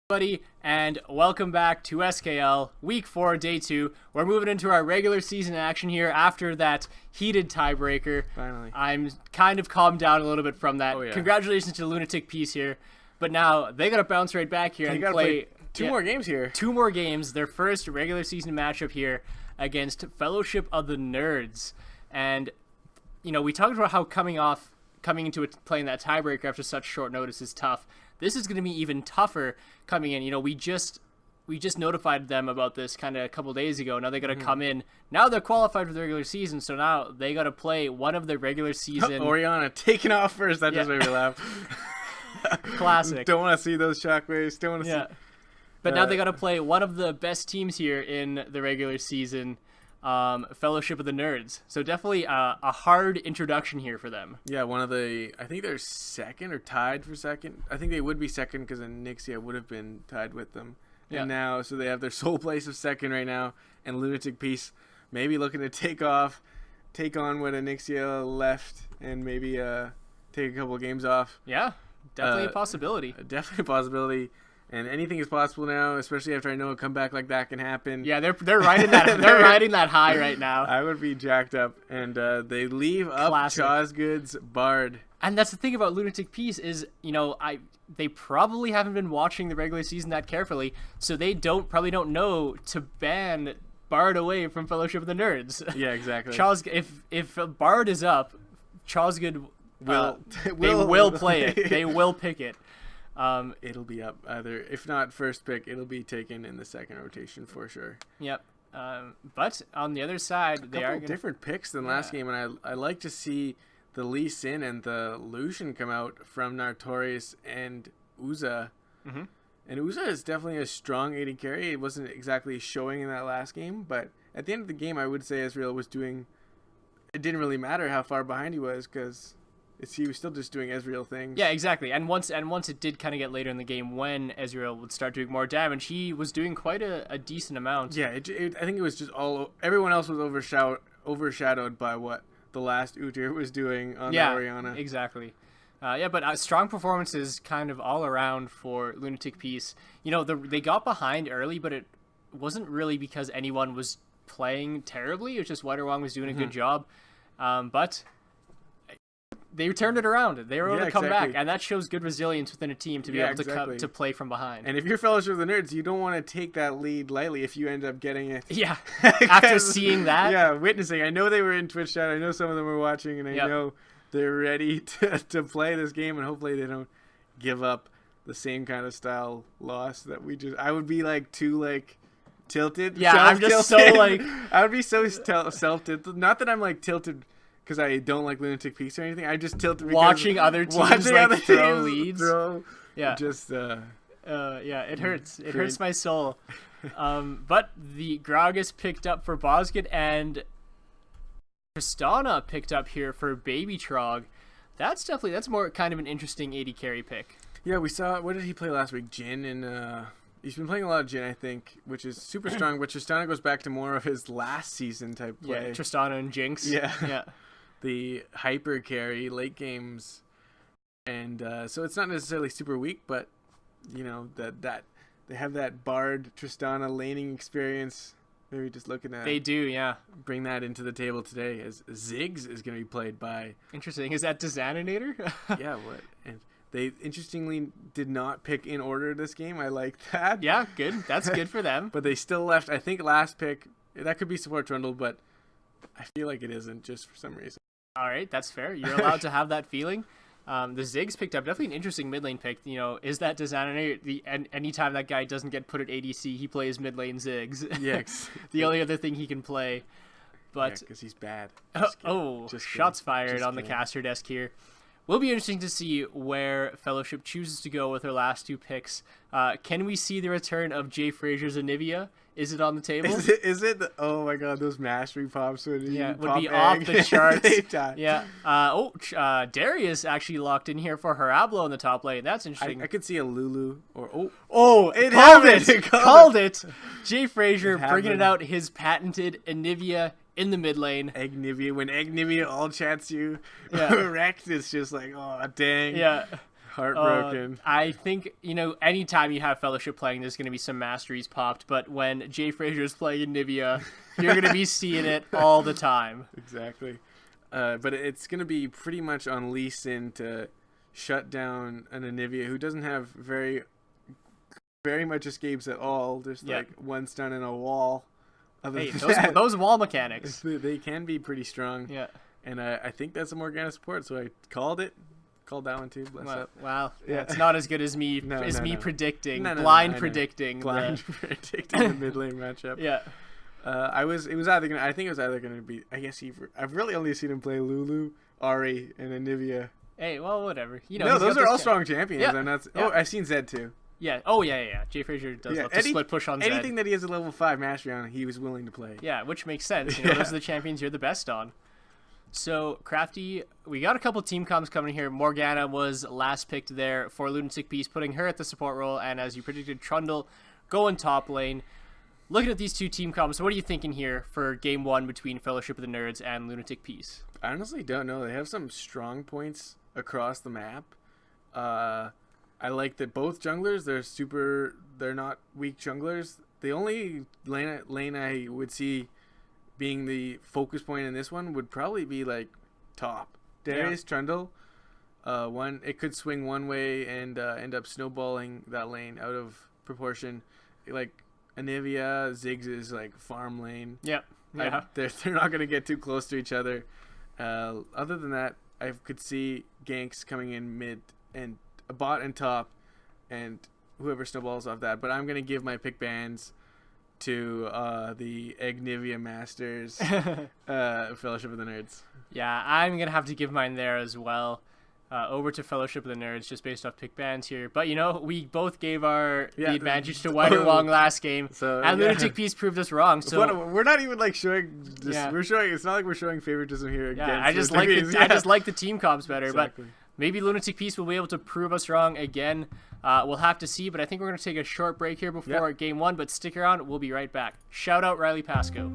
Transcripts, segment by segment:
Buddy, and welcome back to SKL Week 4, Day 2. We're moving into our regular season action here after that heated tiebreaker. Finally. I'm kind of calmed down a little bit from that. Oh, yeah. Congratulations to Lunatic Peace here. But now they got to bounce right back here and play two more games here. Two more games, their first regular season matchup here against Fellowship of the Nerds. And, you know, we talked about how coming into it playing that tiebreaker after such short notice is tough. This is going to be even tougher coming in. You know, we just notified them about this kind of a couple days ago. Now they got to come in. Now they're qualified for the regular season, so now they got to play one of the regular season. Oriana taking off first. That just made me laugh. Classic. Don't want to see those shockwaves. Don't want to see. But now they got to play one of the best teams here in the regular season, Fellowship of the Nerds. So definitely a hard introduction here for them. Yeah, I think they're second or tied for second. I think they would be second because Nixia would have been tied with them. Yeah. And now, so they have their sole place of second right now, and Lunatic Peace maybe looking to take on what Nixia left, and maybe take a couple of games off. Yeah, definitely a possibility. Definitely a possibility. And anything is possible now, especially after I know a comeback like that can happen. Yeah, they're riding that they're riding that high right now. I would be jacked up, and they leave up Chosgood's Bard. And that's the thing about Lunatic Peace is, you know, they probably haven't been watching the regular season that carefully, so they probably don't know to ban Bard away from Fellowship of the Nerds. Yeah, exactly. If Bard is up, Chosgood will play it. They will pick it. It'll be up either. If not first pick, it'll be taken in the second rotation for sure. Yep. But on the other side, they are different picks than last game, and I like to see the Lee Sin and the Lucian come out from Nartorius and Uza. Mm-hmm. And Uza is definitely a strong AD carry. It wasn't exactly showing in that last game, but at the end of the game, I would say Ezreal was doing. It didn't really matter how far behind he was because. He was still just doing Ezreal things. Yeah, exactly. And once it did kind of get later in the game when Ezreal would start doing more damage, he was doing quite a decent amount. Yeah, I think it was just everyone else was overshadowed by what the last Utyr was doing on the Oriana. Exactly. But strong performances kind of all around for Lunatic Peace. You know, they got behind early, but it wasn't really because anyone was playing terribly. It was just Wederwong was doing a good job. But they turned it around. They were able to come back, and that shows good resilience within a team to be able to play from behind. And if you're Fellowship of the Nerds, you don't want to take that lead lightly if you end up getting it. Yeah, after seeing that. Yeah, witnessing. I know they were in Twitch chat. I know some of them were watching, and I know they're ready to play this game, and hopefully they don't give up the same kind of style loss that we just. I would be too tilted. Yeah, I'm just so I would be so self-tilted. Not that I'm tilted. Because I don't like Lunatic Peace or anything. I just tilt watching other teams throw leads. It hurts. It hurts my soul. But the Gragas picked up for Bosget and Tristana picked up here for Baby Trog. That's more kind of an interesting AD carry pick. Yeah, we saw. What did he play last week? Jhin and he's been playing a lot of Jhin, I think, which is super strong. But Tristana goes back to more of his last season type play. Yeah, Tristana and Jinx. Yeah. The hyper carry late games, and so it's not necessarily super weak, but you know that they have that Bard Tristana laning experience. Maybe just looking at bring that into the table today as Ziggs is going to be played by. Interesting. Is that Desaninator? Yeah. What? And they interestingly did not pick in order this game. I like that. Yeah, good. That's good for them. But they still left. I think last pick that could be support Trundle, but I feel like it isn't just for some reason. All right, that's fair. You're allowed to have that feeling. The Ziggs picked up definitely an interesting mid lane pick. You know, is that Desaninator? Anytime that guy doesn't get put at ADC, he plays mid lane Ziggs. Yes. The only other thing he can play. But because he's bad. Shots fired on the caster desk here. Will be interesting to see where Fellowship chooses to go with her last two picks. Can we see the return of Jay Frazier's Anivia? Is it on the table? Is it? Oh my God, those mastery pops would be off the charts. Yeah. Darius actually locked in here for Herablo in the top lane. That's interesting. I could see a Lulu or it called it. Jay Frazier bringing it out, his patented Anivia in the mid lane. Eggnivia, when Eggnivia all chats you wrecked, it's just like, oh dang. Yeah. Heartbroken. I think, anytime you have Fellowship playing, there's going to be some masteries popped. But when Jay Frazier's playing in Nivea, you're going to be seeing it all the time. Exactly. But it's going to be pretty much on Lee Sin to shut down an Anivia who doesn't have very much escapes at all. Just like one stun in a wall. Hey, those wall mechanics. They can be pretty strong. Yeah. And I think that's a Morgana support, so I called it. Called that one too. Bless up. Wow. Yeah. It's not as good as me predicting. Blind predicting. Predicting the mid lane matchup. Yeah. I think it was either gonna be. I guess I've really only seen him play Lulu, Ari, and Anivia. Hey, well, whatever. No, those are all strong champions. Yeah. I'm not. Oh, I've seen Zed too. Yeah. Oh, yeah. Jay Frazier does love to split push on Zed. Anything that he has a level 5 mastery on, he was willing to play. Yeah, which makes sense. Those are the champions you're the best on. So, Crafty, we got a couple team comps coming here. Morgana was last picked there for Lunatic Beast, putting her at the support role, and as you predicted, Trundle going top lane. Looking at these two team comps, what are you thinking here for Game 1 between Fellowship of the Nerds and Lunatic Beast? I honestly don't know. They have some strong points across the map. I like that both junglers, they're not weak junglers. The only lane I would see being the focus point in this one would probably be like top. Darius Trundle, it could swing one way and end up snowballing that lane out of proportion. Like Anivia, Ziggs is like farm lane. Yeah. They're not going to get too close to each other. Other than that, I could see ganks coming in mid and a bot and top, and whoever snowballs off that. But I'm going to give my pick bans to the Agnivia Masters Fellowship of the Nerds. Yeah, I'm going to have to give mine there as well. Over to Fellowship of the Nerds, just based off pick bans here. But, we both gave the advantage to White and Wong last game. And Lunatic Beast proved us wrong. So we're not even showing this. We're showing. It's not like we're showing favoritism here. Yeah, I just like the team comps better. Exactly. But maybe Lunatic Beast will be able to prove us wrong again. We'll have to see. But I think we're going to take a short break here before Game 1. But stick around. We'll be right back. Shout out Riley Pascoe.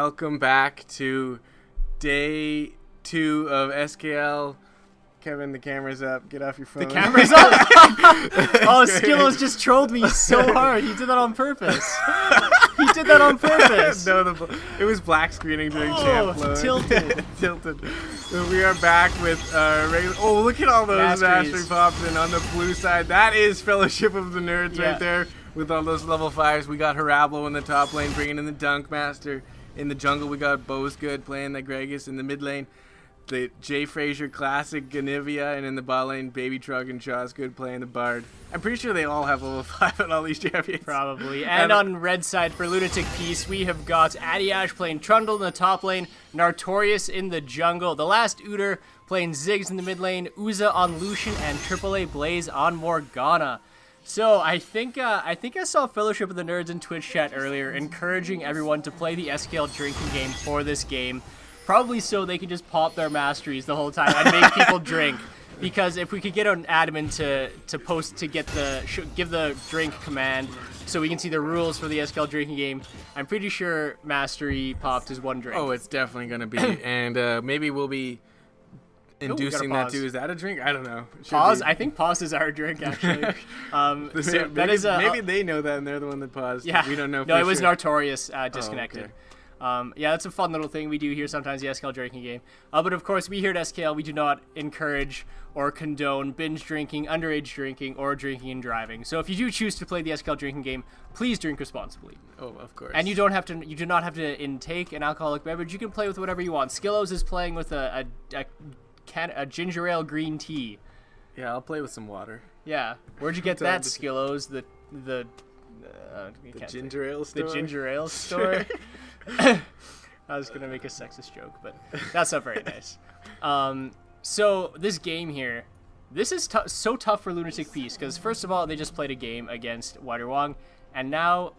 Welcome back to day 2 of SKL. Kevin, the camera's up. Get off your phone. The camera's up? Oh, Skillos just trolled me so hard. He did that on purpose. He did that on purpose. No, it was black screening during champ load. Tilted. Tilted. So we are back with regular. Oh, look at all those mastery pops in on the blue side. That is Fellowship of the Nerds right there with all those level 5s. We got Harablo in the top lane bringing in the Dunk Master. In the jungle, we got Bozgood playing the Gregus. In the mid lane, the Jay Frazier Classic Ganivia, and in the bot lane, Baby Truck and Shawsgood playing the Bard. I'm pretty sure they all have level 5 on all these champions. Probably. And on red side for Lunatic Peace, we have got Adiash playing Trundle in the top lane, Nartorius in the jungle, the last Uter playing Ziggs in the mid lane, Uza on Lucian, and AAA Blaze on Morgana. So I think I saw Fellowship of the Nerds in Twitch chat earlier encouraging everyone to play the SKL drinking game for this game. Probably so they can just pop their masteries the whole time and make people drink. Because if we could get an admin to post to get give the drink command, so we can see the rules for the SKL drinking game, I'm pretty sure mastery popped is 1 drink. Oh, it's definitely gonna be, and maybe we'll be inducing that too. Is that a drink? I don't know. Pause. I think pause is our drink actually. So that is maybe they know that and they're the one that paused. Yeah. We don't know. No, it was Nartorius disconnected. Oh, okay. Yeah, that's a fun little thing we do here sometimes, the SKL drinking game. But of course, we here at SKL, we do not encourage or condone binge drinking, underage drinking, or drinking and driving. So if you do choose to play the SKL drinking game, please drink responsibly. Oh, of course. And you do not have to intake an alcoholic beverage. You can play with whatever you want. Skillos is playing with a ginger ale green tea. Yeah, I'll play with some water. Yeah. Where'd you get that, Skillos? The ginger ale store? The ginger ale store? I was going to make a sexist joke, but that's not very nice. So this game here, this is so tough for Lunatic Peace, because first of all, they just played a game against Water Wong, and now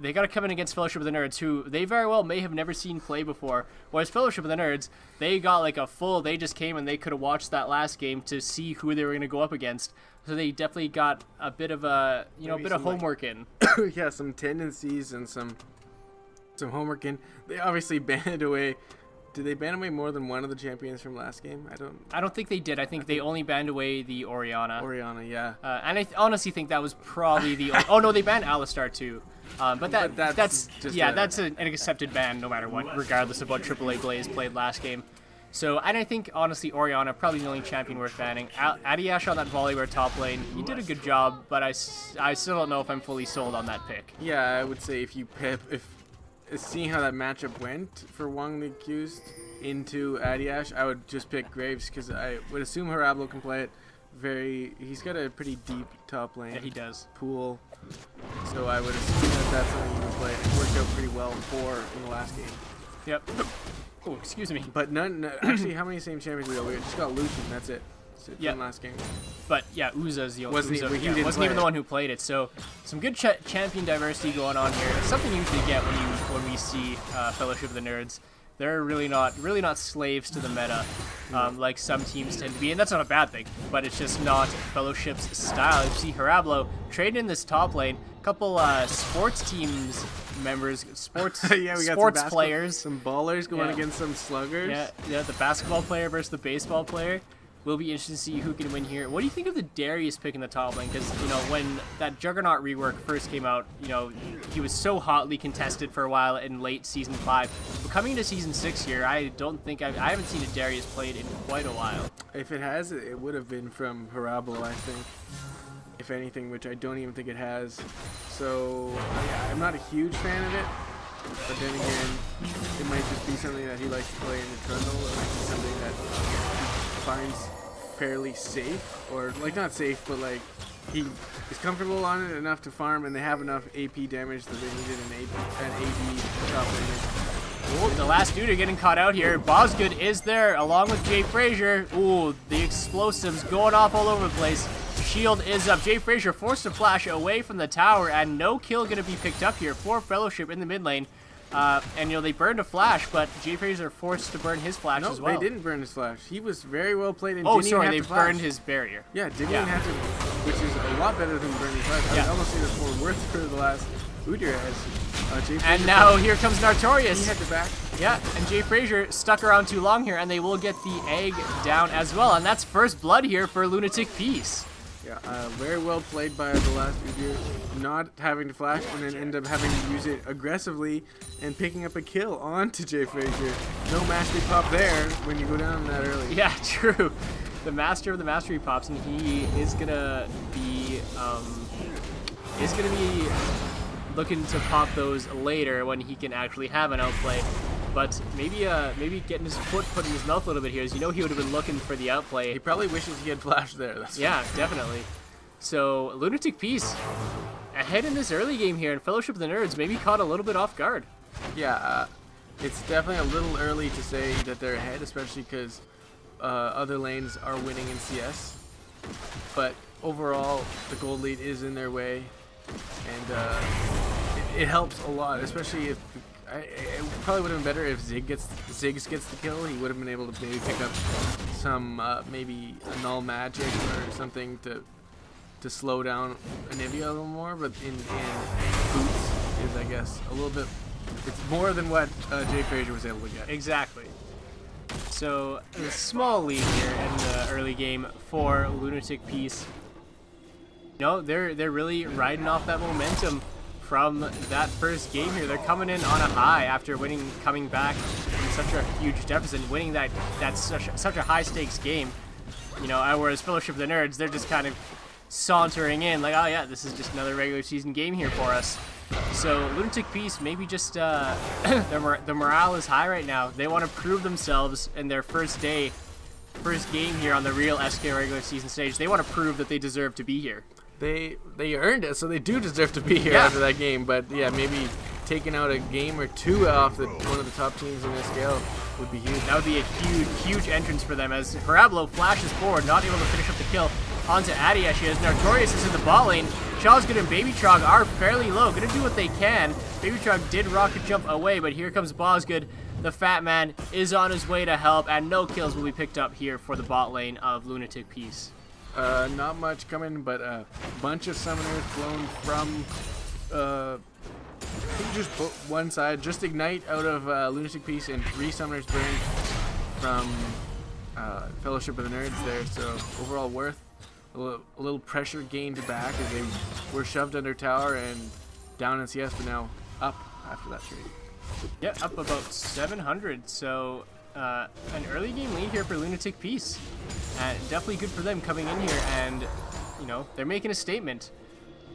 they got to come in against Fellowship of the Nerds, who they very well may have never seen play before. Whereas Fellowship of the Nerds, they got like they just came and they could have watched that last game to see who they were going to go up against. So they definitely got a bit of a, bit of homework in. Yeah, some tendencies and some homework in. They obviously banned away. Did they ban away more than one of the champions from last game? I don't think they did. I think they only banned away the Orianna. Yeah. And I honestly think that was probably the. Oh no, they banned Alistar too. But that's an accepted ban no matter what, regardless of what AAA Blaze played last game. So, and I think honestly Orianna probably the only champion worth banning. Adiash on that Volibear top lane, he did a good job, but I still don't know if I'm fully sold on that pick. Yeah, I would say if seeing how that matchup went for Wong the Accused into Adiash, I would just pick Graves, because I would assume Harablo can play it. He's got a pretty deep top lane. Yeah, he does. Pool. So I would assume that's something you can play. It worked out pretty well in the last game. Yep. Oh, excuse me. But actually, how many same champions we got? We just got Lucian. That's it. From last game. But yeah, Uza's the only. Wasn't even the one who played it. So some good champion diversity going on here. It's something you usually get when we see Fellowship of the Nerds. They're really not slaves to the meta, like some teams tend to be, and that's not a bad thing. But it's just not Fellowship's style. You see Harablo trading in this top lane. A couple sports teams members, sports players, some ballers going against some sluggers. Yeah, the basketball player versus the baseball player. Will be interesting to see who can win here. What do you think of the Darius pick in the top lane? Because, when that Juggernaut rework first came out, he was so hotly contested for a while in late Season 5. But coming into Season 6 here, I haven't seen a Darius played in quite a while. If it has, it would have been from Harablo, I think. If anything, which I don't even think it has. So, yeah, I'm not a huge fan of it. But then again, it might just be something that he likes to play in the Trundle. It might be something that he finds fairly safe, or like not safe, but like he is comfortable on it enough to farm, and they have enough AP damage that they needed an AD top laner. Oh, the last dude getting caught out here. Bozgood is there along with Jay Frazier. Ooh, the explosives going off all over the place. Shield is up. Jay Frazier forced to flash away from the tower, and no kill going to be picked up here for Fellowship in the mid lane. And they burned a flash, but Jay Frazier forced to burn his flash as well. No, they didn't burn his flash. He was very well played. And they burned his barrier. Yeah, didn't even have to, which is a lot better than burning his flash. I would almost say that's more worth for the Udyr has Jay And Frazier now here comes Nartorius. he had the back. Yeah, and Jay Frazier stuck around too long here, and they will get the egg down as well. And that's first blood here for Lunatic Peace. Yeah, very well played by the last Udyr, not having to flash and then end up having to use it aggressively and picking up a kill onto Jay Frazier. No mastery pop there when you go down that early. Yeah, true. The master of the mastery pops, and he is gonna be looking to pop those later when he can actually have an outplay. But maybe getting his foot put in his mouth a little bit here, as you know he would have been looking for the outplay. He probably wishes he had flashed there. Yeah, definitely. So Lunatic Peace ahead in this early game here, and Fellowship of the Nerds maybe caught a little bit off guard. Yeah, it's definitely a little early to say that they're ahead, especially because other lanes are winning in CS. But overall, the gold lead is in their way, and it helps a lot, especially if. It probably would have been better if Ziggs gets the kill. He would have been able to maybe pick up some maybe a null magic or something to slow down Anivia a little more. But in Boots is, I guess, a little bit. It's more than what Jay Frazier was able to get. Exactly. So a small lead here in the early game for Lunatic Peace. No, they're really riding off that momentum from that first game here. They're coming in on a high after coming back from such a huge deficit, winning that's such a high stakes game. You know, whereas Fellowship of the Nerds, they're just kind of sauntering in like, oh yeah, this is just another regular season game here for us. So Lunatic Peace, maybe just the morale is high right now. They want to prove themselves in their first game here on the real SK regular season stage. They want to prove that they deserve to be here. They earned it, so they do deserve to be here after that game. But yeah, maybe taking out a game or two off one of the top teams in this scale would be huge. That would be a huge entrance for them, as Parablo flashes forward, not able to finish up the kill onto Adiesh. As Nartorius is in the bot lane. Shawsgood and Baby Trog are fairly low, gonna do what they can. Baby Trog did rocket jump away, but here comes Bosgood. The fat man is on his way to help, and no kills will be picked up here for the bot lane of Lunatic Peace. Not much coming, but a bunch of summoners flown from just one side. Just Ignite out of Lunatic Peace, and 3 summoners burned from Fellowship of the Nerds there. So overall worth a little pressure gained back as they were shoved under tower and down in CS, but now up after that trade. Yeah, up about 700. So an early game lead here for Lunatic Peace. Definitely good for them coming in here, and you know, they're making a statement.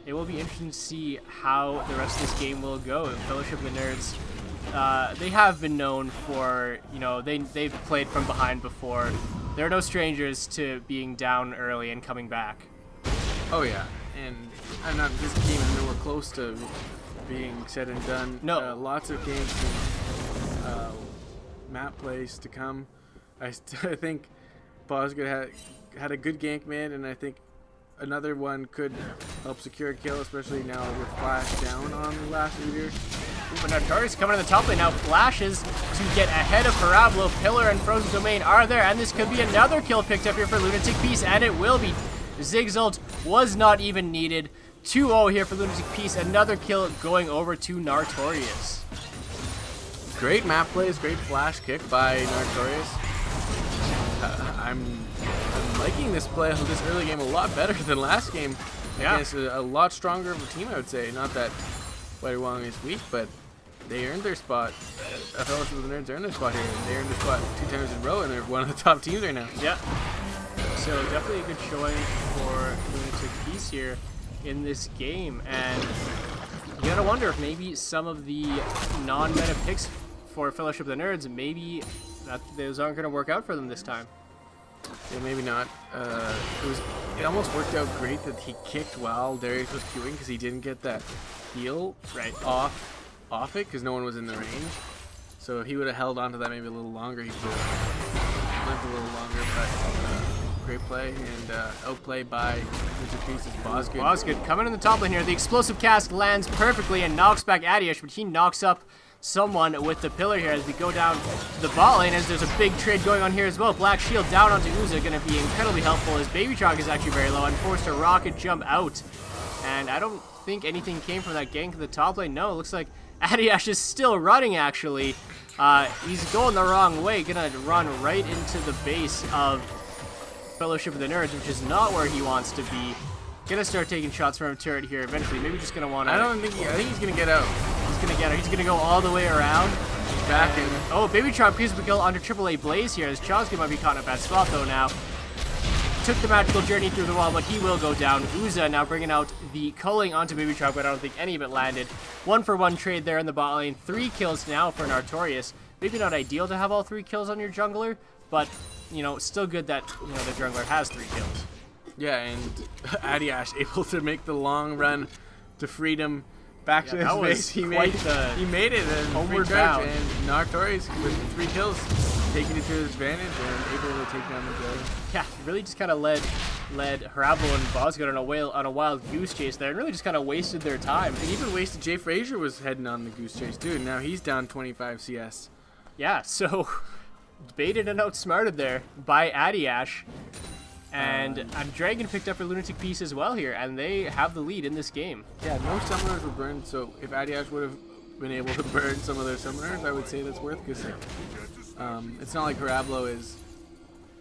It will be interesting to see how the rest of this game will go. Fellowship of the Nerds, they have been known for, you know, they've played from behind before. They're no strangers to being down early and coming back. Oh yeah, and this game is nowhere close to being said and done. No, lots of games and map plays to come. I think Bosgood had a good gank mid, and I think another one could help secure a kill, especially now with Flash down on the last Udyr. But Nartorius coming in the top lane now, flashes to get ahead of Parablo. Pillar and Frozen Domain are there, and this could be another kill picked up here for Lunatic Peace, and it will be. Ziggs ult was not even needed. 2-0 here for Lunatic Peace. Another kill going over to Nartorius. Great map plays, great flash kick by Nartorius. I'm liking this play of this early game a lot better than last game. Yeah. Against a lot stronger of a team, I would say. Not that White Wong is weak, but they earned their spot. Fellowship of the Nerds earned their spot here. They earned their spot 2 times in a row, and they're one of the top teams right now. Yeah. So definitely a good showing for Lunatic Peace here in this game, and you gotta wonder if maybe some of the non-meta picks for Fellowship of the Nerds, maybe those aren't gonna work out for them this time. Yeah, maybe not. It almost worked out great that he kicked while Darius was queuing, because he didn't get that heal off it, because no one was in the range. So if he would have held on to that maybe a little longer, he could have lived a little longer. But great play, and outplay by Mr. Peace's Bosgood. Bosgood coming in the top lane here. The explosive cast lands perfectly and knocks back Adiesh, but he knocks up someone with the pillar here as we go down to the bot lane, as there's a big trade going on here as well. Black Shield down onto Uza, going to be incredibly helpful as Baby Trog is actually very low and forced to rocket jump out. And I don't think anything came from that gank in the top lane. No, it looks like Adiash is still running, actually. He's going the wrong way. Gonna run right into the base of Fellowship of the Nerds, which is not where he wants to be. Gonna start taking shots from a turret here eventually. Maybe just gonna want to... I think he's gonna get out. He's gonna get out. He's gonna go all the way around. He's back in. Oh, Baby Tron picks up a kill under AAA Blaze here, as Chomsky might be caught in a bad spot though now. Took the magical journey through the wall, but he will go down. Uza now bringing out the culling onto Baby Tron, but I don't think any of it landed. 1-for-1 trade there in the bot lane. 3 kills now for Nartorius. Maybe not ideal to have all 3 kills on your jungler, but, you know, still good that, you know, the jungler has 3 kills. Yeah, and Adiash able to make the long run to freedom back to his base. He made it and homeward bound. And Nartorius with 3 kills, taking it to his advantage and able to take down the dragon. Yeah, really just kind of led Harablo and Bosgood on a wild goose chase there, and really just kind of wasted their time. And even wasted. Jay Frazier was heading on the goose chase too, and now he's down 25 CS. Yeah, so baited and outsmarted there by Adiash. And Dragon picked up a Lunatic piece as well here, and they have the lead in this game. Yeah, no summoners were burned, so if Adiash would have been able to burn some of their summoners, I would say that's worth, because it's not like Harablo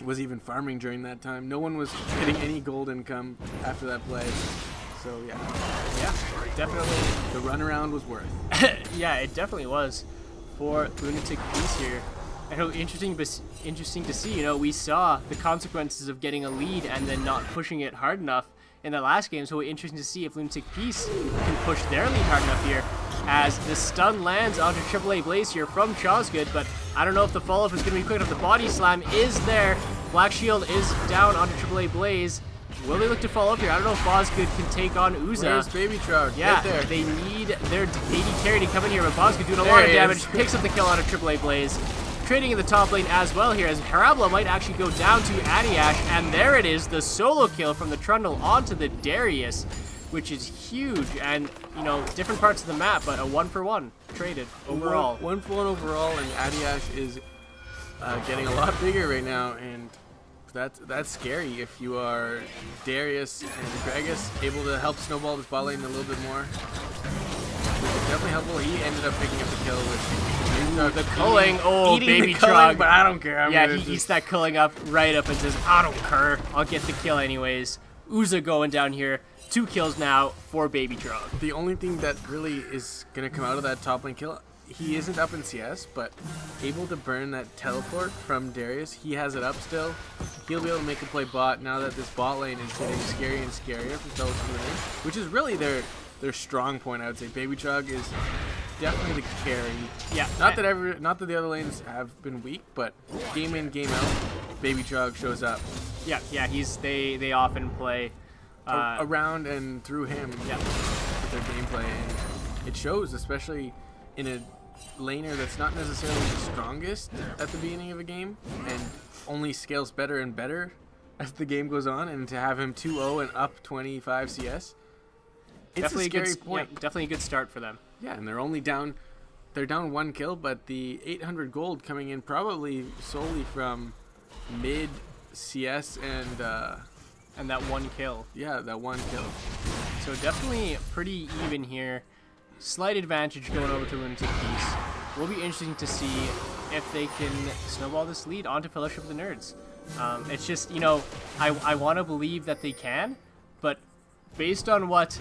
was even farming during that time. No one was getting any gold income after that play. So yeah, definitely the runaround was worth. Yeah, it definitely was for Lunatic piece here. And interesting to see. You know, we saw the consequences of getting a lead and then not pushing it hard enough in the last game. So interesting to see if Lunatic Peace can push their lead hard enough here, as the stun lands onto AAA Blaze here from Chosgood. But I don't know if the follow-up is going to be quick enough. The body slam is there. Black Shield is down onto AAA Blaze. Will they look to follow up here? I don't know if Bosgood can take on Uza. Where's Baby Trout? Yeah, right there. They need their AD carry to come in here, but Bosgood doing a lot of damage. Picks up the kill onto AAA Blaze. Trading in the top lane as well here, as Harablo might actually go down to Adiash, and there it is, the solo kill from the Trundle onto the Darius, which is huge, and, you know, different parts of the map, but a 1-for-1 traded overall. 1-for-1 overall, and Adiash is getting a lot bigger right now, and that's scary if you are Darius and Gragas, able to help snowball this bot lane a little bit more. Definitely helpful. He ended up picking up the kill with the culling. Oh, Baby Trog, but I don't care. He eats that culling up right up and says, I don't care. I'll get the kill anyways. Uza going down here. 2 kills now for Baby Trog. The only thing that really is going to come out of that top lane kill, he isn't up in CS, but able to burn that teleport from Darius. He has it up still. He'll be able to make a play bot now that this bot lane is getting scarier and scarier for Fellowship, which is really their strong point, I would say. Baby Trog is definitely the carry. Yeah. Not that the other lanes have been weak, but game in, game out, Baby Trog shows up. Yeah, they often play around and through him. Yeah. With their gameplay, and it shows, especially in a laner that's not necessarily the strongest at the beginning of a game, and only scales better and better as the game goes on, and to have him 2-0 and up 25 CS. It's definitely a scary point. Yeah, definitely a good start for them. Yeah, and they're down 1 kill, but the 800 gold coming in probably solely from mid CS and that 1 kill. Yeah, that 1 kill. So definitely pretty even here. Slight advantage going over to Lunatic Peace. Will be interesting to see if they can snowball this lead onto Fellowship of the Nerds. It's just, you know, I want to believe that they can, but based on what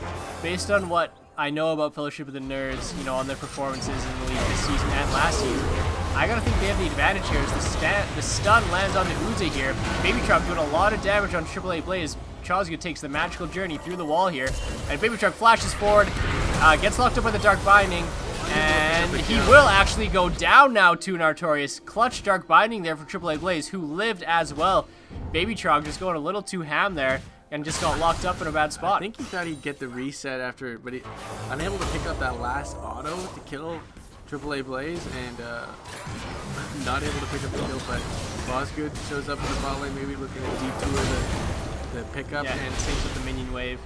I know about Fellowship of the Nerds, you know, on their performances in the league this season and last season, I gotta think they have the advantage here as the stun lands on the Uza here. Baby Trog doing a lot of damage on AAA Blaze. Chosgood takes the magical journey through the wall here, and Baby Trog flashes forward, gets locked up by the Dark Binding, and he will actually go down now to Nartorius. Clutch Dark Binding there for AAA Blaze, who lived as well. Baby Trog just going a little too ham there, and just got locked up in a bad spot. I think he thought he'd get the reset after, but he unable to pick up that last auto to kill AAA Blaze, and not able to pick up the kill, but Bosgood shows up in the bot lane, maybe looking to detour the pickup. Yeah, and saves with the minion wave.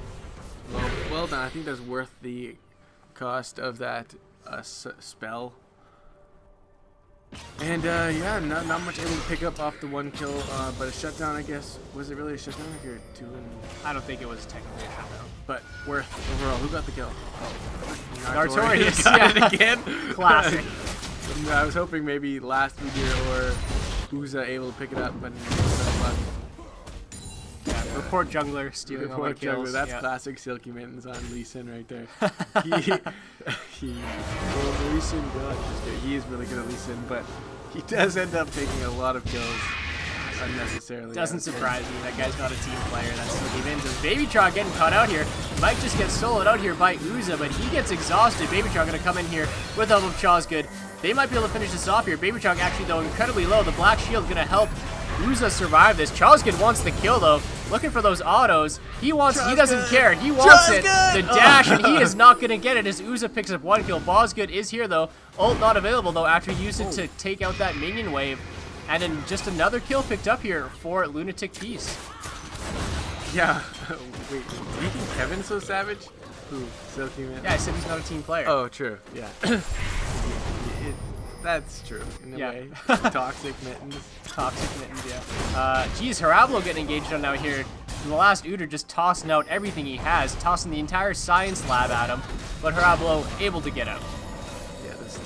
Well done. I think that's worth the cost of that spell. And yeah, not much able to pick up off the 1 kill, but a shutdown, I guess. Was it really a shutdown? Like you're 2 and... I don't think it was technically a shutdown. But worth overall. Who got the kill? Nartorius, got it again. Classic. I was hoping maybe last Udyr or Uza able to pick it up, but no luck. Yeah, report jungler stealing all my kills. That's classic Silky Mittens on Lee Sin right there. Well, Lee Sin, he is really good at Lee Sin, but he does end up taking a lot of kills unnecessarily. Doesn't surprise me. That guy's not a team player. That's Silky Mittens. Babytron getting caught out here. Might just get soloed out here by Uza, but he gets exhausted. Babytron gonna come in here with the help of Chosgood. They might be able to finish this off here. Babytron actually, though, incredibly low. The Black Shield gonna help Uza survive this. Chosgood wants the kill, though. Looking for those autos. He doesn't care. He wants it. The dash, and he is not going to get it as Uza picks up 1 kill. Bosgood is here, though. Ult not available, though, after he used it to take out that minion wave. And then just another kill picked up here for Lunatic Peace. Yeah. Wait, did you think Kevin's so savage? Who? Silky Man? Yeah, I said he's not a team player. Oh, true. Yeah. That's true, in a way. Toxic Mittens. Toxic Mittens, yeah. Geez, Harablo getting engaged on now here. In the last Udyr just tossing out everything he has, tossing the entire science lab at him, but Harablo able to get out. Yeah, this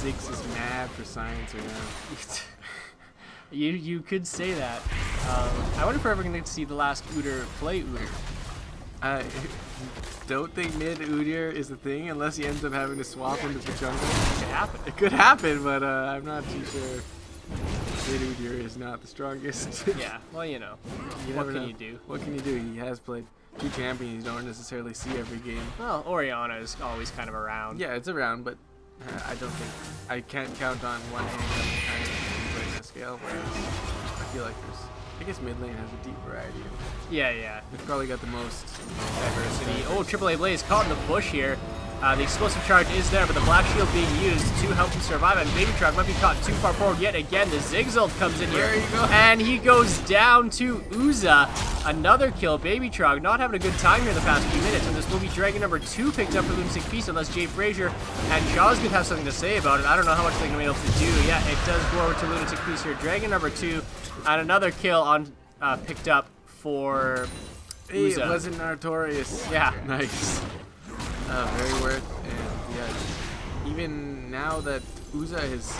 Ziggs is mad for science right now. You could say that. I wonder if we're ever going to see the last Udyr play Udyr. I don't think mid Udyr is a thing unless he ends up having to swap into the jungle. It could happen. It could happen, but I'm not too sure. Mid Udyr is not the strongest. Yeah, well, you know. You What never can know. you do? What can you do? He has played 2 champions you don't necessarily see every game. Well, Orianna is always kind of around. Yeah, it's around, but I don't think I can't count on one hand how many times he's playing this scale. Whereas I feel like I guess mid lane has a deep variety. Yeah. They've probably got the most Diversity. Oh, AAA Blaze caught in the bush here. The explosive charge is there, but the Black Shield being used to help him survive, and Babytron might be caught too far forward yet again. The Ziggs comes in here, There you go. and he goes down to Uza. Another kill. Babytron not having a good time here in the past few minutes, and this will be Dragon number 2 picked up for Lunatic Peace, unless Jay Frazier and Jaws could have something to say about it. I don't know how much they're going to be able to do. Yeah, it does go over to Lunatic Peace here. Dragon number 2, and another kill on picked up for Hey, Uza. it wasn't Nartorius. Yeah. Nice. Very worth. And yeah, even now that Uza is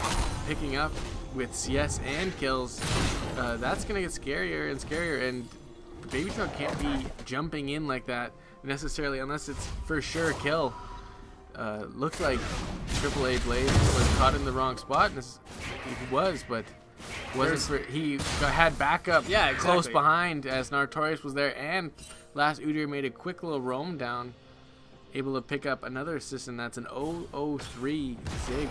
picking up with CS and kills, that's going to get scarier and scarier. And Babytron can't be jumping in like that necessarily unless it's for sure kill. Looks like AAA Blaze was caught in the wrong spot. And he was, but he had backup close behind as Nartorius was there, and last Udyr made a quick little roam down, able to pick up another assist, and that's an 0-0-3 Ziggs.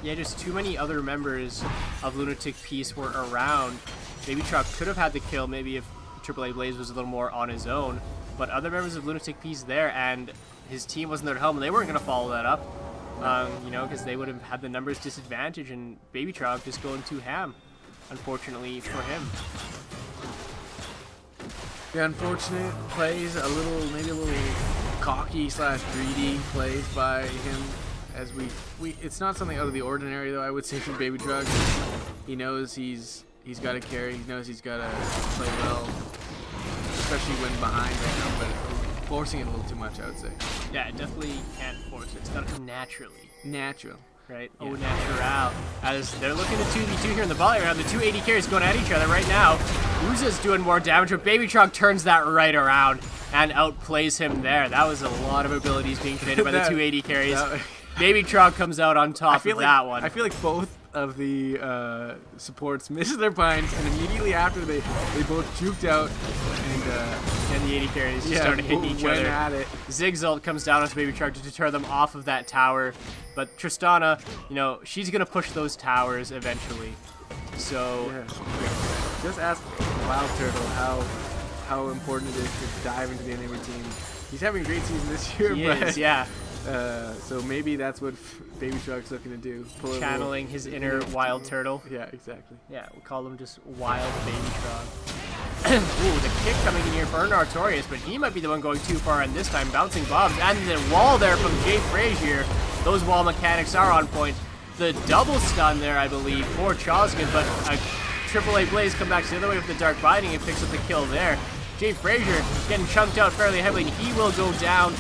Yeah, just too many other members of Lunatic Peace were around. Babytron could have had the kill maybe if AAA Blaze was a little more on his own, but other members of Lunatic Peace there, and his team wasn't there at home, and they weren't going to follow that up, you know, because they would have had the numbers disadvantage, and Babytron just going too ham, unfortunately for him. The unfortunate plays, maybe a little cocky / greedy plays by him, as it's not something out of the ordinary though, I would say, from Babytron. He knows he's got to carry, he knows he's got to play well, especially when behind right now, but forcing it a little too much, I would say. Yeah, it definitely can't force it. It's got to come naturally. Natural. Right? Yeah. Oh, natural. As they're looking to 2v2 here in the volley round. The 280 carries going at each other right now. Uza's doing more damage, but Babytron turns that right around and outplays him there. That was a lot of abilities being committed by the 280 carries. Babytron comes out on top of that one. I feel like both of the supports missed their pines, and immediately after they both juked out, and the 80 carries just started hitting each other. At it. Ziggs ult comes down onto Babytron to deter them off of that tower, but Tristana, you know, she's gonna push those towers eventually. So yeah. Just ask Wild Turtle how important it is to dive into the enemy team. He's having a great season this year, he but is, yeah. So maybe that's what Babytron's looking to do. Channeling his inner Wild Turtle. Yeah, exactly. Yeah, we'll call him just Wild Babytron. Ooh, the kick coming in here for Nartorius, but he might be the one going too far, and this time bouncing bombs. And the wall there from Jay Frazier. Those wall mechanics are on point. the double stun there, I believe, for Chosgood, but a AAA Blaze come back the other way with the Dark Binding and picks up the kill there. Jay Frazier getting chunked out fairly heavily, and he will go down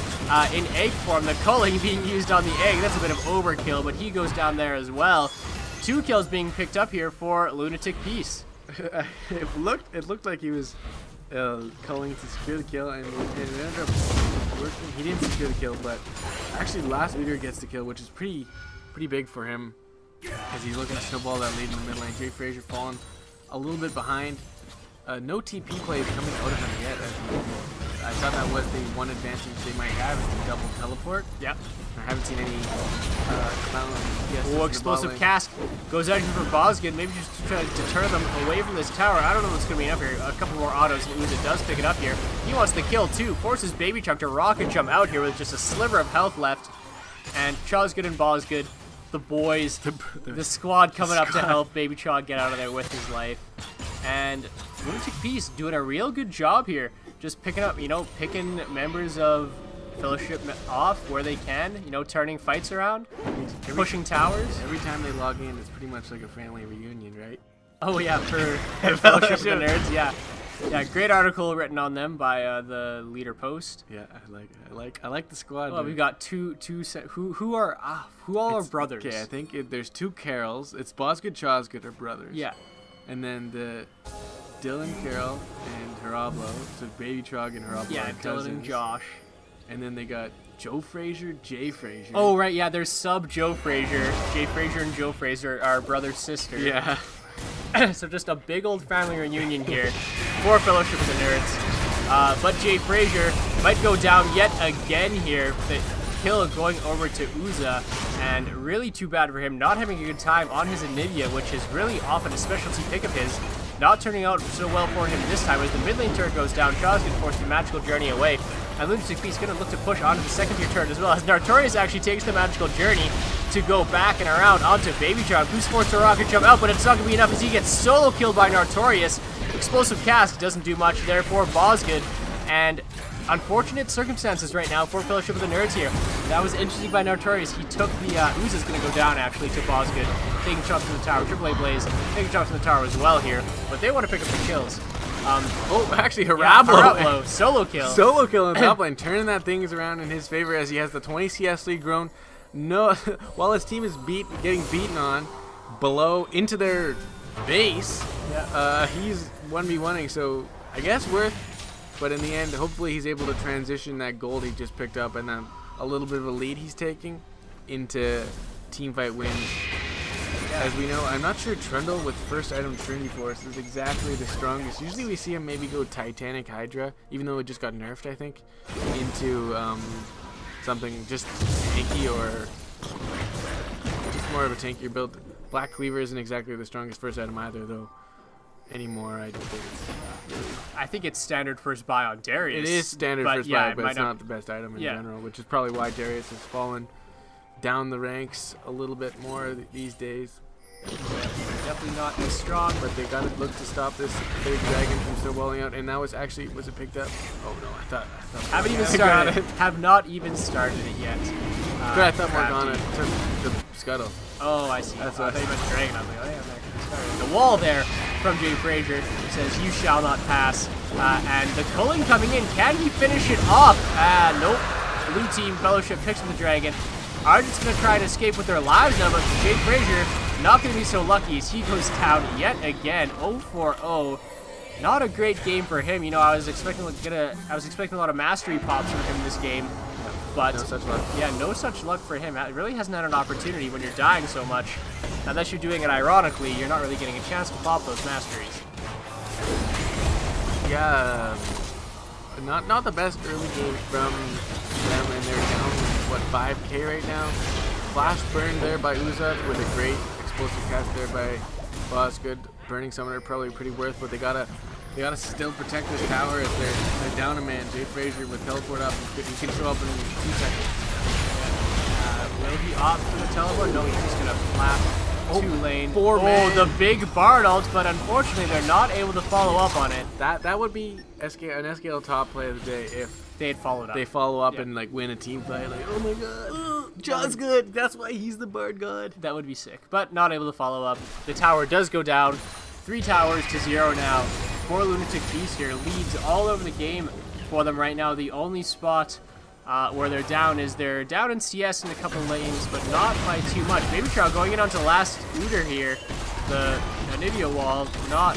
in egg form. The culling being used on the egg, that's a bit of overkill, but he goes down there as well. 2 kills being picked up here for Lunatic Peace. It looked like he was culling to secure the kill, and it ended up working. He didn't secure the kill, but actually last leader gets the kill, which is pretty big for him, as he's looking to snowball that lead in the mid lane. Jay Frazier falling a little bit behind. No TP plays coming out of him yet. I thought that was the one advantage they might have, is the double teleport. Yep. I haven't seen any explosive cask goes out here for Bosgood, maybe just to try to deter them away from this tower. I don't know what's going to be enough here. A couple more autos, and Uza does pick it up here. He wants the kill too, forces Baby Chunk to rocket jump out here with just a sliver of health left. And Chosgood and Bosgood, the boys, the squad coming up to help Baby Chog get out of there with his life. And Lunatic Peace doing a real good job here, just picking up, picking members of Fellowship off where they can, turning fights around, pushing towers. Every time they log in, it's pretty much like a family reunion, right? Oh yeah, for Fellowship of the Nerds, yeah. Yeah, great article written on them by the leader post. Yeah, I like the squad. Well, we've got two who all are brothers. Okay, I think there's 2 Carols. It's Bosgood, Chosgood are brothers. Yeah. And then the Dylan, Carol, and Harablo, so Baby Trog and Harablo. Yeah, Dylan and Josh. And then they got Joe Frazier, Jay Frazier. Oh right, yeah, there's sub Joe Frazier. Jay Frazier and Joe Frazier are brother sister. Yeah. So just a big old family reunion here for Fellowship of the Nerds. But Jay Frazier might go down yet again here. The kill going over to Uza, and really too bad for him not having a good time on his Anivia, which is really often a specialty pick of his. Not turning out so well for him this time as the mid lane turret goes down. Shaw's going to force the magical journey away. And Lunatic Peace going to look to push onto the second tier turret as well, as Nartorius actually takes the magical journey to go back and around onto Baby Chunk, who's forced to rocket jump out, but it's not going to be enough as he gets solo killed by Nartorius. Explosive Cask doesn't do much there for Bosgood, and unfortunate circumstances right now for Fellowship of the Nerds here. That was interesting by Nartorius. He took the Uza's going to go down actually to Bosgood, taking shots from the tower. AAA Blaze taking shots from the tower as well here, but they want to pick up the kills. Actually, Harablo. Yeah, Harablo, solo kill. Solo kill in the top lane, turning that things around in his favor as he has the 20 CS lead grown. No, while his team is getting beaten on below into their base, he's 1v1ing, so I guess worth. But in the end, hopefully he's able to transition that gold he just picked up and then a little bit of a lead he's taking into teamfight wins. As we know, I'm not sure Trundle with first item Trinity Force is exactly the strongest. Usually we see him maybe go Titanic Hydra, even though it just got nerfed, I think, into something just tanky or just more of a tankier build. Black Cleaver isn't exactly the strongest first item either, though. Anymore, I don't think it's really. I think it's standard first buy on Darius. It is standard first buy, but it's not the best item in Yeah. general, which is probably why Darius has fallen down the ranks a little bit more these days. Definitely not as strong. But they got to look to stop this big dragon from snowballing out, and that was actually, was it picked up? Oh no, I thought Haven't even started it. Have not even started it yet. But I thought Morgana took the scuttle. Oh, I see. That's I what thought you meant dragon. I was like, oh yeah, I'm actually started. The wall there from Jay Frazier says, "You shall not pass." And the culling coming in. Can he finish it off? Nope. Blue team Fellowship picks up the dragon. Are just going to try and escape with their lives now, but Jay Frazier not going to be so lucky as he goes down yet again. 0-4-0. Not a great game for him. You know, I was expecting a lot of mastery pops from him this game, but no such luck. Yeah, no such luck for him. It really hasn't had an opportunity when you're dying so much. Unless you're doing it ironically, you're not really getting a chance to pop those masteries. Yeah, not the best early game from them, and they're down, what, 5k right now? Flash burn there by Uza with a great explosive cast there by Bosgood. Burning Summoner probably pretty worth, but they gotta still protect this tower as they're down a man. Jay Frazier with teleport up, he can show up in 2 seconds. Will he opt for the teleport? No, he's just gonna flap 2 lane. 4 man. The big Bard ult, but unfortunately they're not able to follow up on it. That would be an SKL top play of the day if they had followed up. They follow up and like win a team fight. Like, oh my god. Jaw's good. That's why he's the Bard God. That would be sick, but not able to follow up. The tower does go down. 3 towers to 0 now. For Lunatic Beast here, leads all over the game for them right now. The only spot where they're down is they're down in CS in a couple lanes, but not by too much. Baby Trout going in onto last Uter here. The Nivea wall, not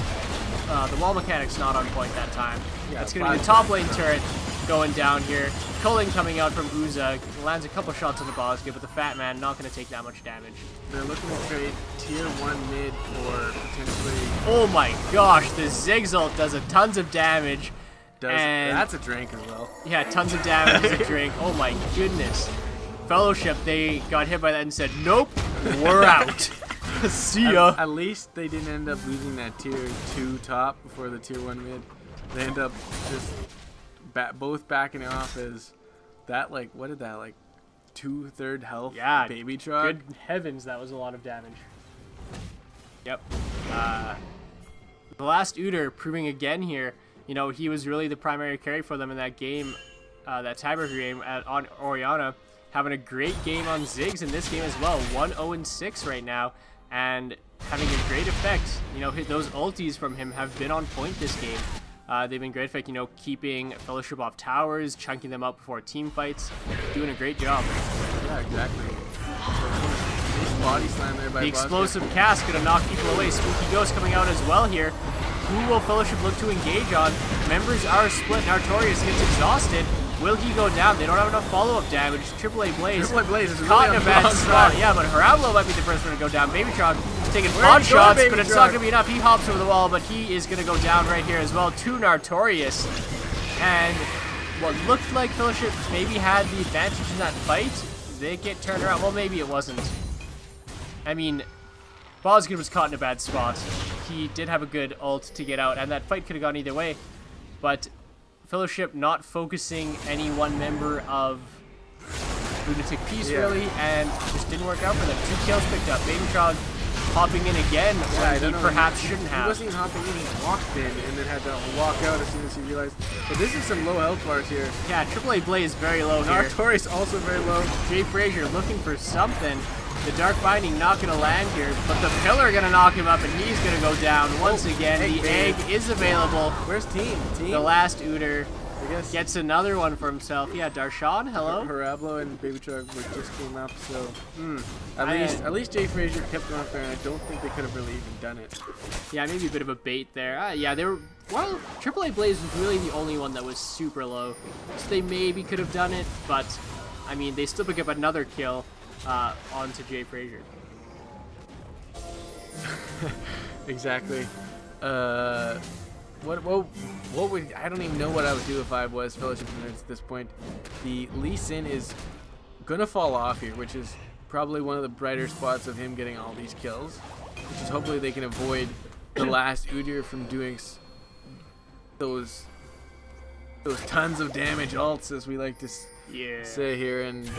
the wall mechanic's not on point that time. Yeah, it's going to be the top lane turret going down here. Culling coming out from Uza, lands a couple shots on the basket, but the Fat Man not going to take that much damage. They're looking to trade tier 1 mid for potentially... Oh my gosh, the Ziggs ult does a tons of damage. That's a drink as well. Yeah, tons of damage as a drink. Oh my goodness. Fellowship, they got hit by that and said, nope, we're out. See ya. At least they didn't end up losing that tier 2 top before the tier 1 mid. They end up just both backing off as that, like, what did that, like, 2/3 health Baby Trog? Good heavens, that was a lot of damage. Yep. The last Uter proving again here, you know, he was really the primary carry for them in that game, that tiebreaker game on Oriana, having a great game on Ziggs in this game as well. 1-0-6 right now, and having a great effect. You know, those ultis from him have been on point this game. They've been great effect, you know, keeping Fellowship off towers, chunking them up before team fights, doing a great job. Yeah, exactly. Body slam there by the explosive cast gonna knock people away. Spooky Ghost coming out as well here. Who will Fellowship look to engage on? Members are split. Nartorius gets exhausted. Will he go down? They don't have enough follow-up damage. AAA Blaze. AAA Blaze is caught really in a bad spot. Yeah, but Harablo might be the first one to go down. Baby Trog taking pot shots, but it's not going to be enough. He hops over the wall, but he is going to go down right here as well to Nartorius. And what looked like Fellowship maybe had the advantage in that fight, they get turned around. Well, maybe it wasn't. I mean, Boskin was caught in a bad spot. He did have a good ult to get out, and that fight could have gone either way. But Fellowship not focusing any one member of Lunatic Peace really, and just didn't work out for them. 2 kills picked up. Baby Trog hopping in again when he perhaps shouldn't have. He wasn't even hopping in, he walked in and then had to walk out as soon as he realized. But this is some low health bars here. Yeah, AAA Blaze very low here. Nartorius also very low. Jay Frazier looking for something. The Dark Binding not going to land here, but the Pillar going to knock him up, and he's going to go down once again. The egg is available. Where's team? The last Uter gets another one for himself. Yeah, Darshan, hello. Harablo and Baby Trog just came up, so at least Jay Frazier kept going up there, and I don't think they could have really even done it. Yeah, maybe a bit of a bait there. Yeah, they were. Well, AAA Blaze was really the only one that was super low, so they maybe could have done it, but I mean, they still pick up another kill. Onto Jay Frazier. Exactly. What would I don't even know what I would do if I was Fellowship Nerds at this point. The Lee Sin is gonna fall off here, which is probably one of the brighter spots of him getting all these kills, which is hopefully they can avoid the last Udyr from doing those tons of damage ults, as we like to say here, and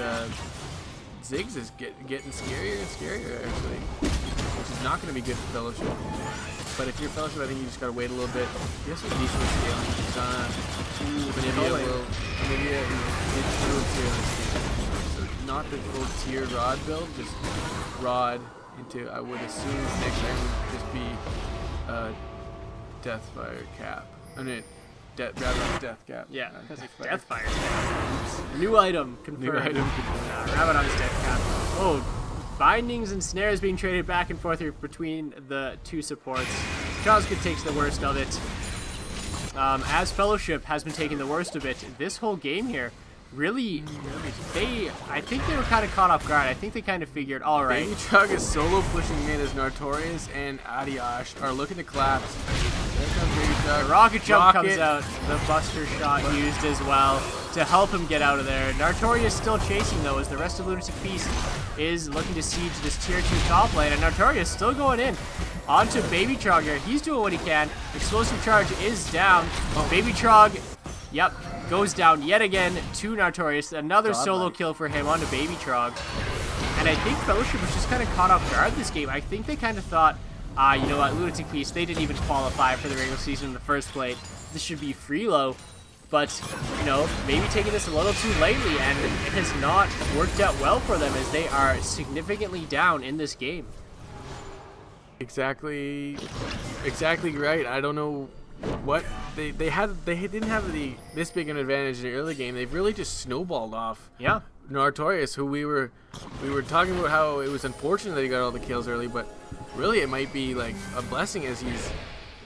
Ziggs is getting scarier and scarier, actually, which is not going to be good for Fellowship. But if you're Fellowship, I think you just got to wait a little bit. He has some decent scaling. Nivea did full tier this game. So not the full tier Rod build, just Rod into, I would assume next time would just be Deathfire Cap. I mean, Death Cap. Yeah, Deathfire Cap. New item confirmed. New item confirmed. Rabadon's Death Cap. Oh, bindings and snares being traded back and forth here between the two supports. Chazka takes the worst of it. As Fellowship has been taking the worst of it this whole game here. Really, I think they were kind of caught off guard. I think they kind of figured, all right. Baby Chug is solo pushing mid as Nartorius and Adiash are looking to collapse. There comes Baby Chug. Rocket Jump comes out. The Buster Shot used as well to help him get out of there. Nartorius still chasing, though, as the rest of Lunatic Beast is looking to siege this tier 2 top lane. And Nartorius still going in. Onto Baby Trog here. He's doing what he can. Explosive Charge is down. Baby Trog, yep, goes down yet again to Nartorius. Another solo kill for him onto Baby Trog. And I think Fellowship was just kind of caught off guard this game. I think they kind of thought, you know what, Lunatic Beast, they didn't even qualify for the regular season in the first place. This should be Freelo. but, you know, maybe taking this a little too lightly, and it has not worked out well for them as they are significantly down in this game. Exactly right. I don't know what they didn't have this big an advantage in the early game. They've really just snowballed off. Yeah. Nartorius, who we were talking about how it was unfortunate that he got all the kills early, but really it might be like a blessing as he's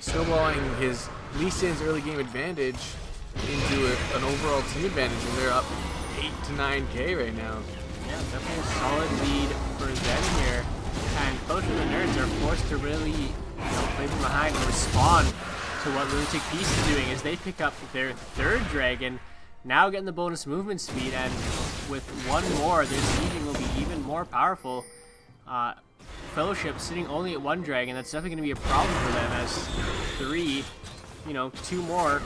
snowballing his Lee Sin's early game advantage into an overall team advantage, and they're up 8 to 9K right now. Yeah, definitely a solid lead for them here. And both of the Nerds are forced to really, you know, play from behind and respond to what Lunatic Beast is doing as they pick up their third dragon, now getting the bonus movement speed, and with one more, their sieging will be even more powerful. Fellowship sitting only at one dragon, that's definitely going to be a problem for them, as 3, you know, 2 more,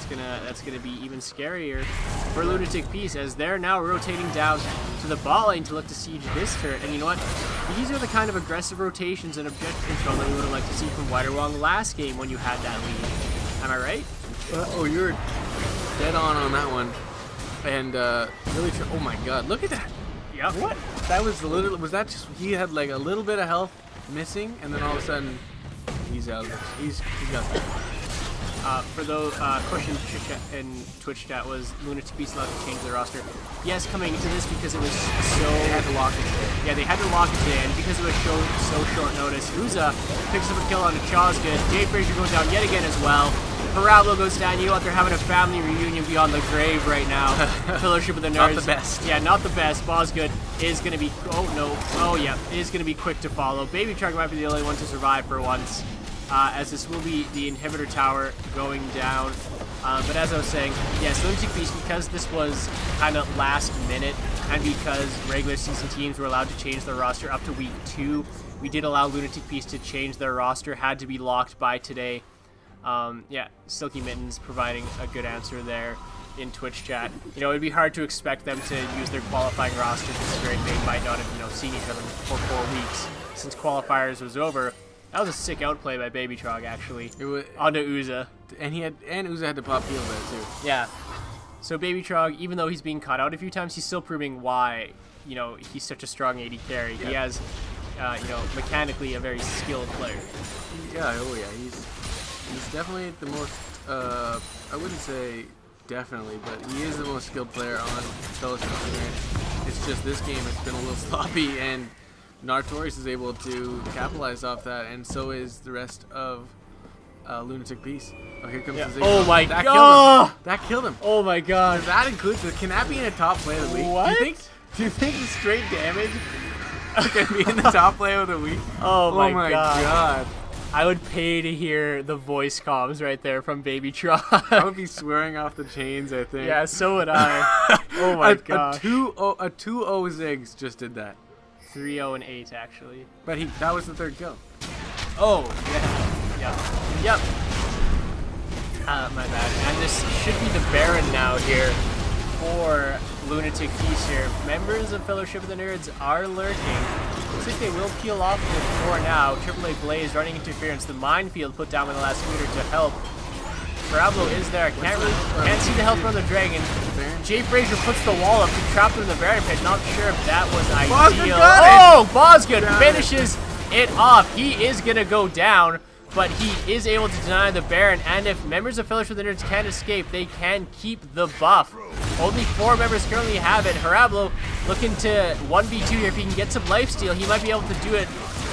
that's gonna be even scarier for Lunatic Beast, as they're now rotating down to the bot lane to look to siege this turret. And you know what? These are the kind of aggressive rotations and objective control that we would have liked to see from Whiterwong last game when you had that lead. Am I right? Oh, you're dead on that one. And really, oh my God, look at that! Yep. What? That was a little. Was that just he had like a little bit of health missing, and then all of a sudden he's out. He's got that. For those question in Twitch chat, was Lunatic Beast allowed to change their roster? Yes, coming into this because it was so... They had to lock it today. Yeah, they had to lock it today, and because it was so short notice, Uza picks up a kill on Chazgood. Jay Frazier goes down yet again as well. Parablo goes down. You out there having a family reunion beyond the grave right now. Fellowship of the Nerds. Not the best. Yeah, not the best. Bosgood is going to be... Oh, no. Oh, yeah. Is going to be quick to follow. Baby Truck might be the only one to survive for once. As this will be the inhibitor tower going down. But as I was saying, yes, Lunatic Beast, because this was kind of last minute, and because regular season teams were allowed to change their roster up to week 2, we did allow Lunatic Beast to change their roster, had to be locked by today. Yeah, Silky Mittens providing a good answer there in Twitch chat. You know, it'd be hard to expect them to use their qualifying roster considering they might not have, you know, seen each other for 4 weeks since qualifiers was over. That was a sick outplay by Baby Trog, actually. It was onto Uza, and Uza had to pop heal there too. Yeah. So Baby Trog, even though he's being caught out a few times, he's still proving why, you know, he's such a strong AD carry. Yep. He has, you know, mechanically a very skilled player. Yeah. Oh yeah. He's definitely the most. I wouldn't say definitely, but he is the most skilled player on Fellowship. It's just this game it's been a little sloppy, and Nartorius is able to capitalize off that, and so is the rest of Lunatic Beast. Oh, here comes the Zigzag. Oh my God! That killed him. Oh my God! That includes. Can that be in a top play of the week? What? Do you think the straight damage can be in the top play of the week? Oh my God! I would pay to hear the voice comms right there from Baby Trog. I would be swearing off the chains, I think. Yeah, so would I. Oh my God! A 2-0 Ziggs just did that. 3-0 and 8 actually. But that was the third kill. Oh, yeah. Yep. My bad. And this should be the Baron now here for Lunatic Beast here. Members of Fellowship of the Nerds are lurking. Looks like they will peel off the 4 now. AAA Blaze running interference. The minefield put down with the last meter to help. Parablo is there. Can't see the help from the dragon. Jay Frazier puts the wall up to trap him in the Baron pit. Not sure if that was ideal. Oh, Bosgood finishes it off. He is going to go down, but he is able to deny the Baron. And if members of Fellowship of the Nerds can escape, they can keep the buff. Only 4 members currently have it. Parablo looking to 1v2 here. If he can get some lifesteal, he might be able to do it.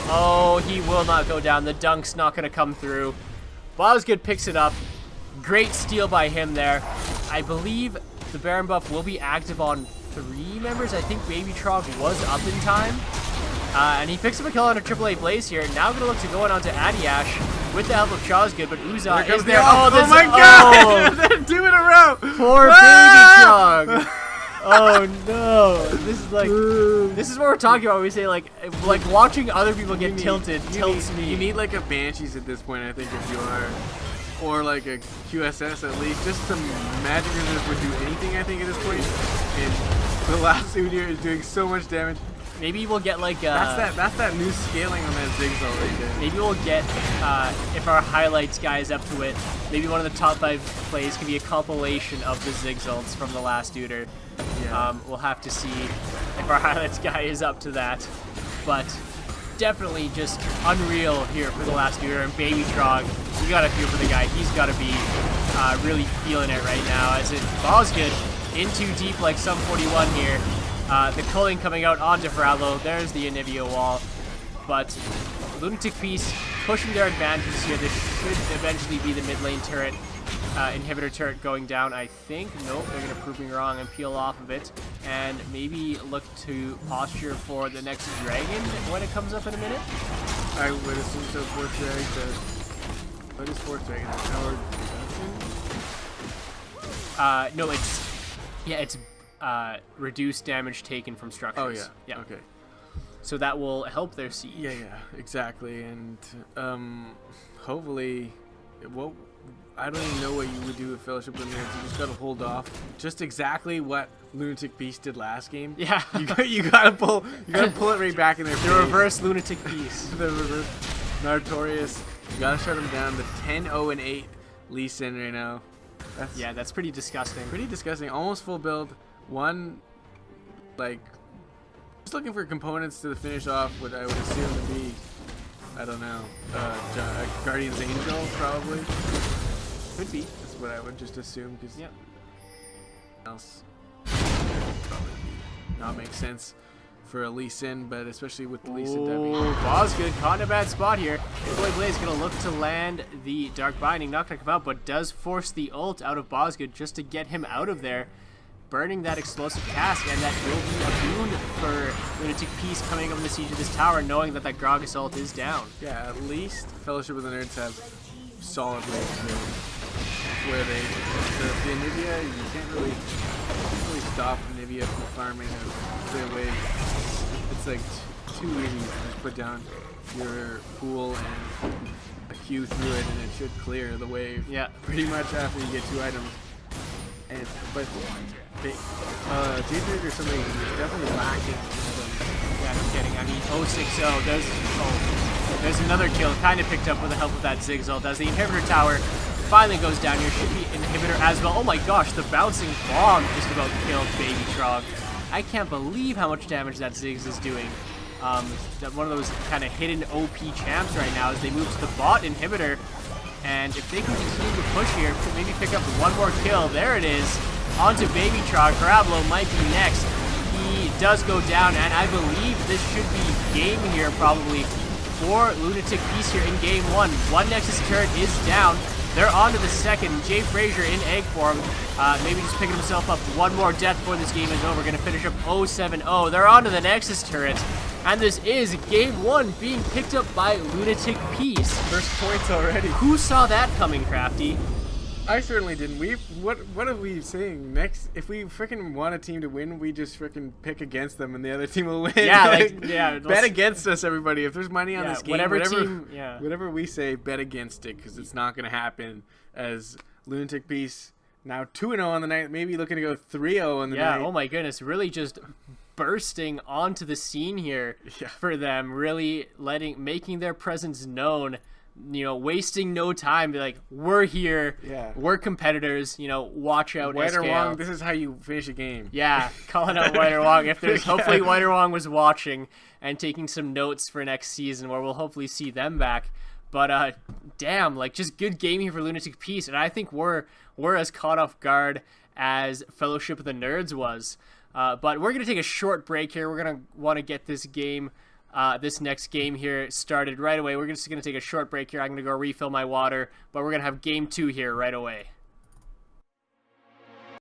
Oh, he will not go down. The dunk's not going to come through. Bosgood picks it up. Great steal by him there. I believe the Baron buff will be active on 3 members. I think Baby Trog was up in time. And he picks up a kill on a AAA Blaze here. Now going to look to go on to Adiash with the help of Chazgood, but Uza is there. Oh my God! 2 in a row! Poor Baby Trog! Oh no! This is what we're talking about when we say like watching other people get tilted tilts me. You need like a Banshees at this point, I think, if you are. Or like a QSS at least. Just some magic resistance would do anything, I think, at this point. And the last suit here is doing so much damage. Maybe we'll get like That's that new scaling on that Zigzag right there. maybe we'll get if our highlights guy is up to it. Maybe one of the top 5 plays can be a compilation of the Zigzalts from the last Duder. Yeah. We'll have to see if our highlights guy is up to that, but definitely just unreal here for the last Duder. And Baby Trog, you gotta feel for the guy. He's gotta be really feeling it right now. As it Bosgood in too deep like some 41 here. The culling coming out onto Frallo. There's the Anivia wall. But Lunatic Beast pushing their advantages here. This should eventually be the mid lane turret, inhibitor turret going down, I think. Nope, they're going to prove me wrong and peel off of it. And maybe look to posture for the next dragon when it comes up in a minute. I would assume so. Fourth dragon. What is fourth dragon? Powered? No, it's reduced damage taken from structures. Oh yeah. Yeah. Okay. So that will help their siege. Yeah, exactly. And hopefully, well, I don't even know what you would do with Fellowship of the Nerds. You just gotta hold off. Just exactly what Lunatic Beast did last game. Yeah. you gotta pull it right back in their face. The reverse Lunatic Beast. The reverse Nartorius. You gotta shut him down. The 10-0-8 Lee Sin right now. That's pretty disgusting. Pretty disgusting. Almost full build. One, like, just looking for components to finish off what I would assume to be, I don't know, Guardian's Angel, probably. Could be. That's what I would just assume, because else probably not make sense for a Lee Sin, but especially with the Lee Sin Debbie. Bosgood caught in a bad spot here. Boy Blaze gonna look to land the Dark Binding, not gonna come out, but does force the ult out of Bosgood just to get him out of there. Burning that explosive cast, and that will be a boon for Lunatic Peace coming up in the siege of this tower, knowing that Gragas ult is down. Yeah, at least Fellowship of the Nerds have solid ways to where they the Anivia, you can't really stop Anivia from farming their way. It's like too easy to just put down your pool and a Q through it, and it should clear the wave. Yeah, pretty much after you get 2 items. But J3 or something is definitely lacking. Yeah, no kidding. I mean, 060 does. There's another kill, kind of picked up with the help of that Zigzal. Does the inhibitor tower finally goes down here? Should be inhibitor as well. Oh my gosh, the bouncing bomb just about killed Baby Trog. I can't believe how much damage that Ziggs is doing. One of those kind of hidden OP champs right now as they move to the bot inhibitor. And if they can continue to push here, maybe pick up one more kill. There it is. Onto Baby Trog. Parablo might be next. He does go down, and I believe this should be game here probably for Lunatic Beast here in game 1. One Nexus turret is down. They're on to the second. Jay Frazier in egg form. Maybe just picking himself up one more death before this game is over. Going to finish up 070. They're on to the Nexus turret. And this is game 1 being picked up by Lunatic Peace. First points already. Who saw that coming, Crafty? I certainly didn't. What are we saying next? If we freaking want a team to win, we just freaking pick against them, and the other team will win. Yeah, bet against us, everybody. If there's money on this game, whatever we say, bet against it, because it's not going to happen. As Lunatic Beast now 2-0 on the night, maybe looking to go 3-0 on the night. Yeah. Oh my goodness, really just bursting onto the scene here for them. Really making their presence known. You know, wasting no time. Be like, we're here. Yeah. We're competitors. You know, watch out. White or SKL. Wong, this is how you finish a game. Yeah, calling out White or Wong. If there's hopefully White or Wong was watching and taking some notes for next season, where we'll hopefully see them back. But damn, like just good game here for Lunatic Peace, and I think we're as caught off guard as Fellowship of the Nerds was. But we're gonna take a short break here. We're gonna want to get this game. This next game here started right away. We're just going to take a short break here. I'm going to go refill my water, but we're going to have game 2 here right away.